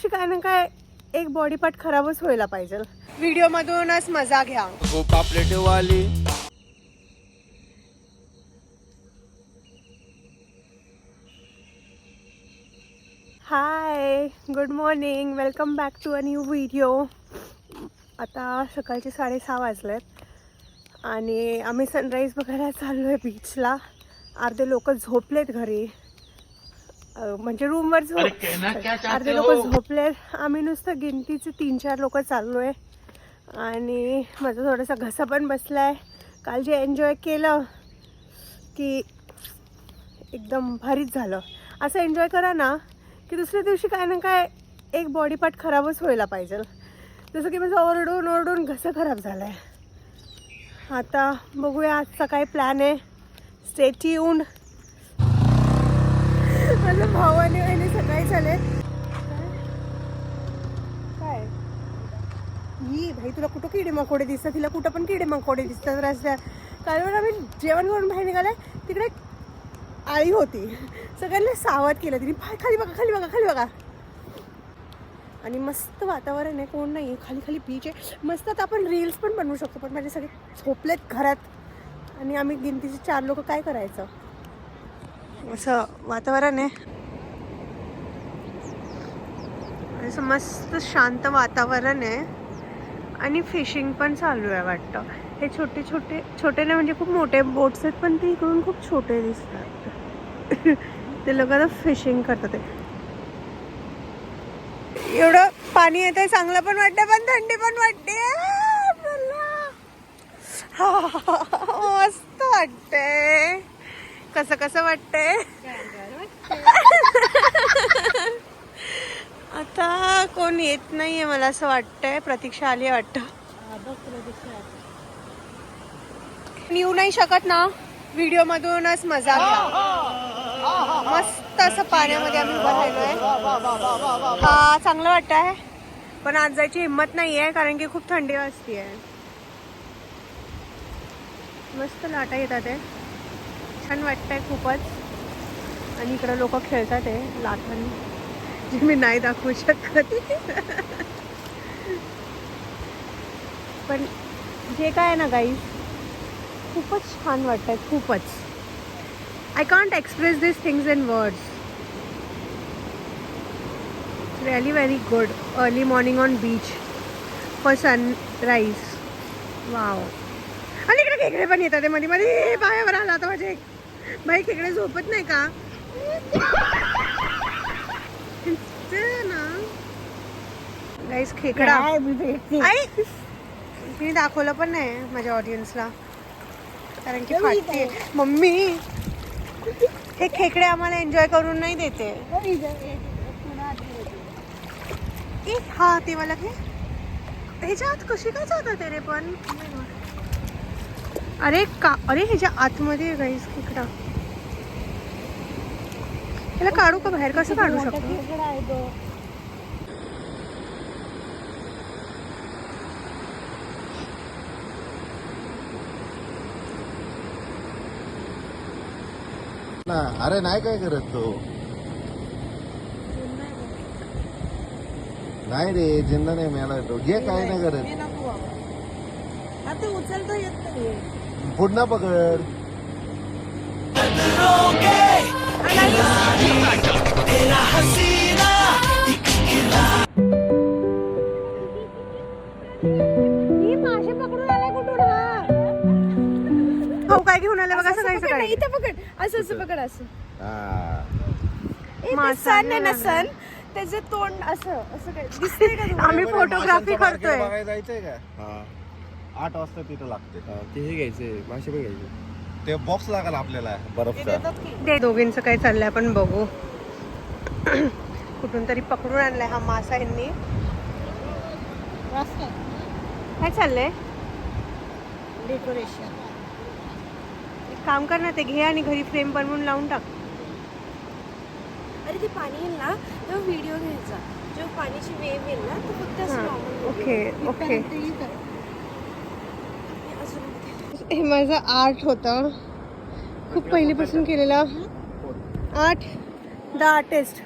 काय ना काय एक बॉडी पार्ट खराबच व्हायला पाहिजे. व्हिडिओ मधूनच मजा घ्या. पापलेटवाली hi, good morning, welcome back to a new video. आता सकाळचे 6:30 वाजलेत आणि आम्ही सनराईज बघायला चाललो आहे बीचला. अर्धे लोक झोपलेत घरी, म्हणजे रूमवर अर्धे लोक झोपलेत. आम्ही नुसतं गिनतीचे 3-4 लोक चाललो आहे आणि माझा थोडासा घसा पण बसला आहे. काल जे एन्जॉय केलं की एकदम भारीच झालं. असं एन्जॉय करा ना की दुसऱ्या दिवशी काय ना काय एक बॉडी पार्ट खराबच व्हायला पाहिजे. जसं की माझा ओरडून ओरडून घसा खराब झाला आहे. आता बघूया आजचा काय प्लॅन आहे. Stay tuned. माझा भाऊ आणि बहिणी सकाळी झाले. काय ही भाई, तुला कुठं किडे मकोडे दिसतात? तिला कुठं पण किडे मकोडे दिसतात रस्त्यात. कारण आम्ही जेवण करून बाहेर निघाले, तिकडे आळी होती. सगळ्यांना सावध केलं तिने. खाली बघा, खाली बघा, खाली बघा. आणि मस्त वातावरण आहे, कोण नाही, खाली खाली बीच आहे मस्त. आता आपण रील्स पण बनवू शकतो. पण माझे सगळे झोपलेत घरात आणि आम्ही गिनतीचे 4 लोक. काय करायचं? असं वातावरण आहे, असं मस्त शांत वातावरण आहे आणि फिशिंग पण चालू आहे वाटतं. हे छोटे छोटे छोटे नाही म्हणजे खूप मोठे बोट्स आहेत, पण ते इकडून खूप छोटे दिसतात. ते लोक आता फिशिंग करतात. एवढं पाणी येतंय, चांगलं पण वाटतंय पण थंडी पण वाटते. मस्त वाटतंय. कसं कसं वाटतंय आता? कोण येत नाहीये मला असं वाटतंय. प्रतीक्षा आली वाटतं. येऊ नाही शकत ना, व्हिडिओ मधूनच मजा घ्या. मस्त असं पाण्यामध्ये आम्ही उभं राहिलोय. हा चांगलं वाटतंय, पण आज जायची हिंमत नाहीये कारण की खूप थंडी वाजतीये. मस्त लाटा येतात आहे, छान वाटतंय खूपच. आणि इकडं लोक खेळतात आहे लाटांनी, जे मी नाही दाखवू शकत. पण जे काय आहे ना गाईज, खूपच छान वाटतंय, खूपच. I can't express this things in words. Really very good. Early morning on beach for sunrise. Wow. आणि इकडे खेकडे पण येतात ते मध्ये मध्ये. पायावर आला आता माझे बाई. खेकडे झोपत नाही का ना गाईस? खेकडा मी दाखवलं पण नाही माझ्या ऑडियन्सला कारण की फाटते. मम्मी, हे खेकडे आम्हाला एन्जॉय करून नाही देते. हा ते मला घे. ह्याच्या आत कशी काय जातात रे पण? अरे का, अरे ह्याच्या आतमध्ये गाईस खेकडा. त्याला काढू का बाहेर? कसं काढू शकतो? अरे नाही काय करत तो. नाही रे, जिंदा नाही मिळाला तो. घे, काय नाही करत. आता उचलता येत नाही. पुन्हा पकड. मासे पकडून आलाय कुठून? हा काय घेऊन आले बघा. सगळं सगळं इथं पकड. असं असं पकड. असं सन आहे ना, सन. त्याचं तोंड असं असं काय दिसतंय का तुम्हाला? आम्ही फोटोग्राफी करतोय. बघायला जायचंय का? 8 वाजता तिथं लागते. ते हे घ्यायचे, मासे पण घ्यायचे. ते बॉक्स लागल आपल्याला बर्फचा. ते दोघींचं काय चाललंय आपण बघू. कुठून तरी पकडून आणलाय हा मासा यांनी. काय चाललंय? डेकोरेशन. एक काम कर ना, ते घे आणि घरी फ्रेम बनवून लावून टाक. अरे ते पाणी येईल ना तेव्हा व्हिडिओ घ्यायचा. जेव्हा पाण्याची वेव येईल ना तर फक्त असं नॉर्मल. Okay okay. हे माझं आर्ट होतं, खूप पहिलीपासून केलेलं. Art the artist.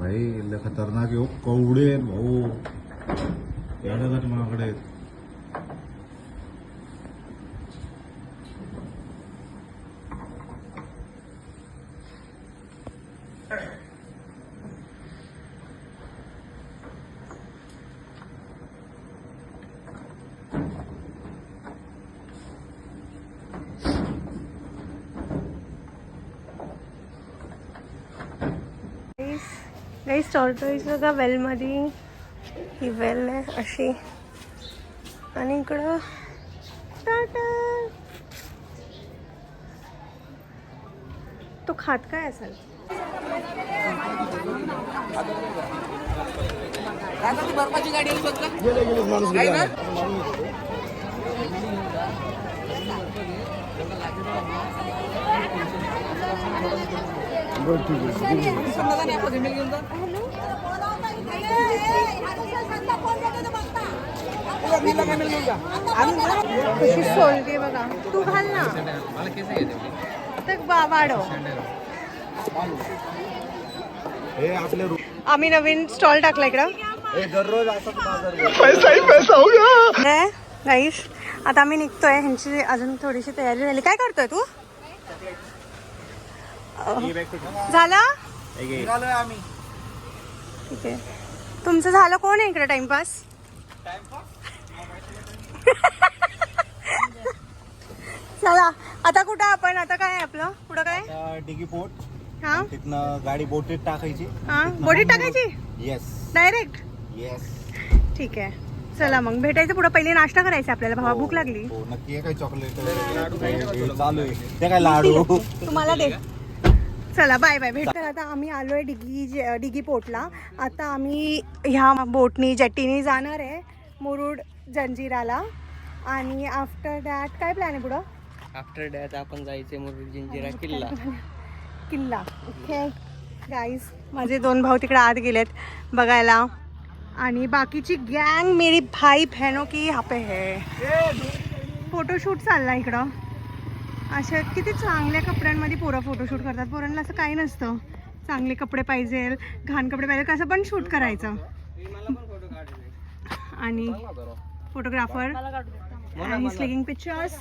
भाई लय खतरनाक आहे हो, कवडे आहेत भाऊ येण्यासाठी माझ्याकडे आहेत. गाईस टॉर्टोइज बघा वेलमध्ये ही वेल आहे अशी आणि इकडं टाटा तो खात काय असेल कशी सोलते बघा तू घाल ना तर वाढव हे आपले आम्ही नवीन स्टॉल टाकला इकडं हे दररोज असं बाजार गाईस आता आम्ही निघतोय ह्यांची अजून थोडीशी तयारी झाली काय करतोय तू झालं आम्ही ठीक आहे तुमचं झालं कोण आहे इकडे टाइमपास चला आता कुठं आपण आता काय आहे आपलं पुढं काय डिगी पोट हा तिथनं गाडी बोटीत टाकायची हा बोटीत टाकायची येस डायरेक्ट येस ठीक आहे चला मग भेटायचं पुढं पहिले नाश्ता करायचा आपल्याला भावा भूक लागली हो नक्की हे काय चॉकलेट चालू आहे ते काय लाडू तुम्हाला दे चला बाय बाय भेट तर आता आम्ही आलोय डिगी पोर्टला आता आम्ही ह्या बोटनी जेट्टीनी जाणार आहे मुरुड जंजिराला आणि आफ्टर दॅट काय प्लॅन आहे पुढं आफ्टर डॅट आपण जायचे मुरुड जंजिरा किल्ला किल्ला ओके गाईज माझे 2 भाऊ तिकडे आत गेलेत बघायला आणि बाकीची गँग मेरी भाई बहनों की यहाँ पे है फोटोशूट चालला इकडं अशा किती चांगल्या कपड्यांमध्ये पोरं फोटोशूट करतात पोरांना असं काही नसतं चांगले कपडे पाहिजे घाण कपडे पाहिजे कसं पण शूट करायचं आणि फोटोग्राफर आणि क्लिकिंग पिक्चर्स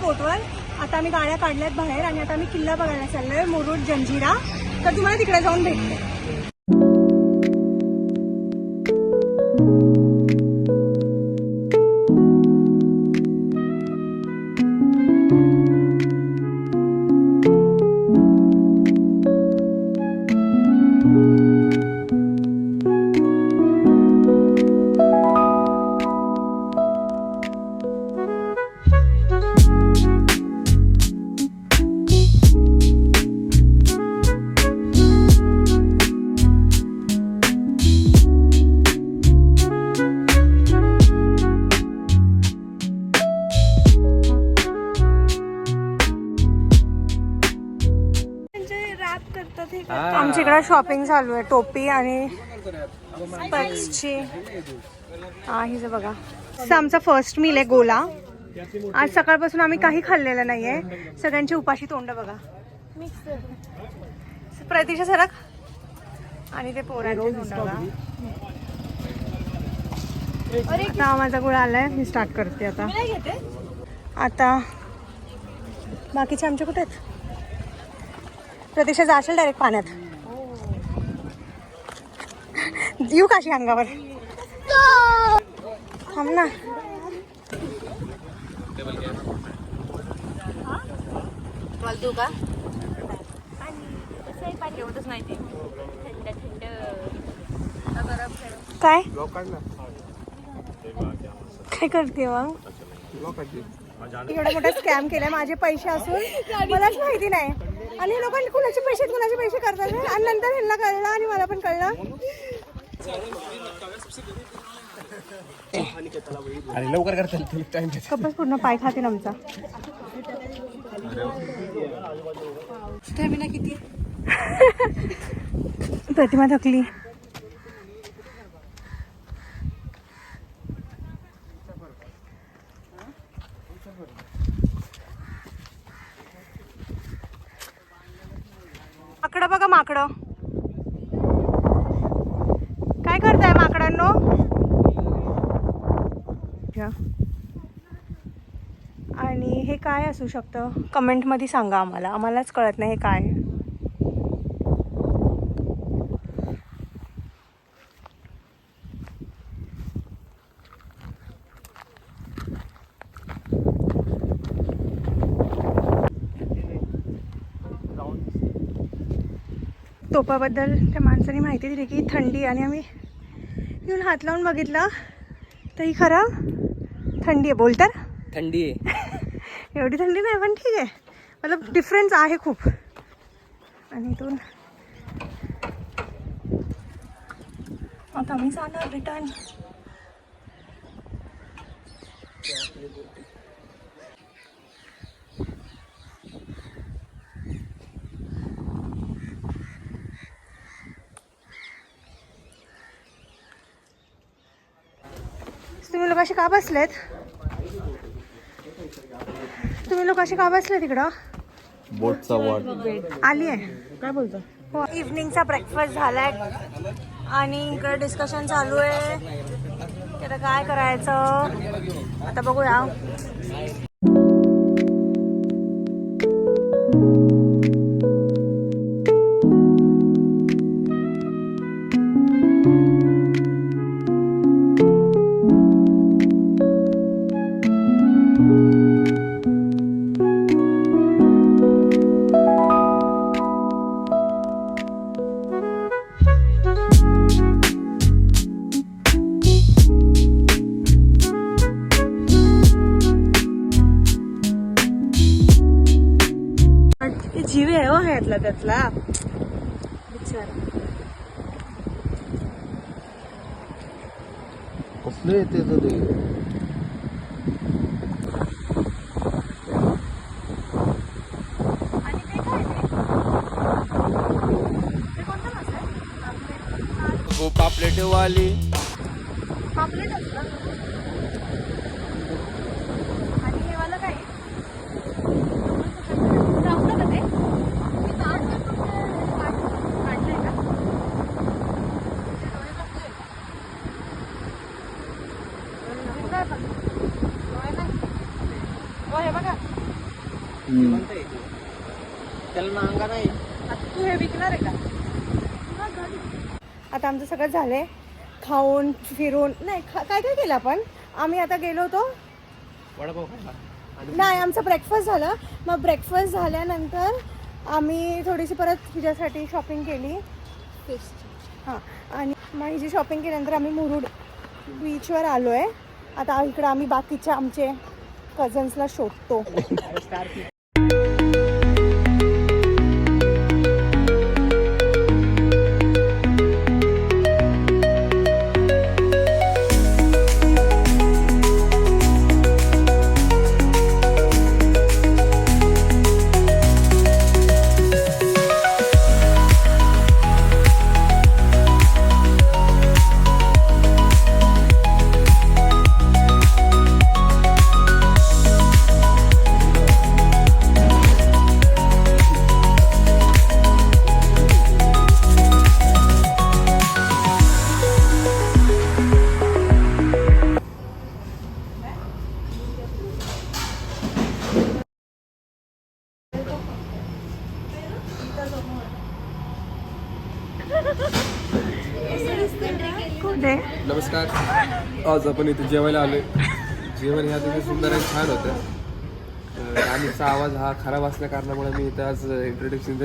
बोटवर आता आम्ही गाड्या काढल्यात बाहेर आणि आता आम्ही किल्ला बघायला चाललोय मुरुड जंजिरा तर तुम्हाला तिकडे जाऊन भेटते आमच्या इकडे शॉपिंग चालू आहे टोपी आणि स्पेक्सची हिचं बघा आमचा फर्स्ट मील आहे गोला आज सकाळपासून आम्ही काही खाल्लेलं नाहीये सगळ्यांची उपाशी तोंड बघा प्रतीक्षा सरक आणि ते पोरांचे तोंड बघा आता माझा गोळा आलाय मी स्टार्ट करते आता बाकीचे आमचे कुठे आहेत प्रतीक्षा जाशील डायरेक्ट पाण्यात येऊ काशी अंगावर थांब ना तुम्हाला देऊ का पाणी पाणी एवढंच नाही ते थंड थंड काय काय करते मग एवढा मोठा स्कॅम केलाय माझे पैसे असून मलाच माहिती नाही आणि लोकांनी कुणाचे पैसे करतात आणि नंतर ह्यांना कळलं आणि मला पण कळलं. आणि लवकर करता टाइम कपच पूर्ण पाय खाते आमचा. स्टॅमिना किती प्रतिमा थकली. माकडं बघा माकडं काय करताय माकडांनो. आणि हे काय असू शकतं कमेंटमध्ये सांगा आम्हालाच कळत नाही हे काय. तोपाबद्दल त्या माणसाने माहिती दिली की थंडी आणि आम्ही येऊन हात लावून बघितलं तर ही खरं थंडी आहे. बोल तर थंडी आहे. एवढी थंडी नाही पण ठीक आहे मतलब डिफरन्स आहे खूप. आणि इथून आता आम्ही जाणार रिटर्न. तुम्ही लोक असे का बसलेत तिकडं. बोटचा वाट आली आहे काय बोलतो. हो इव्हनिंगचा ब्रेकफास्ट झालाय आणि इकडे डिस्कशन चालू आहे की आता काय करायचं आता बघूया. जीव आहे हो ह्यातला त्यातला बिचारा. कसले येते तर ते आणि ते काय ते कोणतं मासा आहे. हो पापलेट वाली पापलेट असतं आणि हे वाला काय चावलं का ते काढलंय का. हो हे बघा त्याला नांगा नाही. आता तू हे विकणार आहे का. आता आमचं सगळं झालंय खाऊन फिरून नाही काय काय केलं आपण. आम्ही आता गेलो होतो वडापाव खायला. नाही आमचं ब्रेकफास्ट झालं. मग ब्रेकफास्ट झाल्यानंतर आम्ही थोडीशी परत हिच्यासाठी शॉपिंग केली हां आणि मग हिची शॉपिंग केल्यानंतर आम्ही मुरुड बीचवर आलो आहे. आता इकडं आम्ही बाकीच्या आमचे कझन्सला शोधतो. कुठे नमस्कार. आज आपण इथे जेवायला आलोय. जेवण ह्या तुम्ही सुंदर आणि छान होतं. राणीचा आवाज हा खराब असल्या कारणामुळे मी इथं आज इंट्रोडक्शन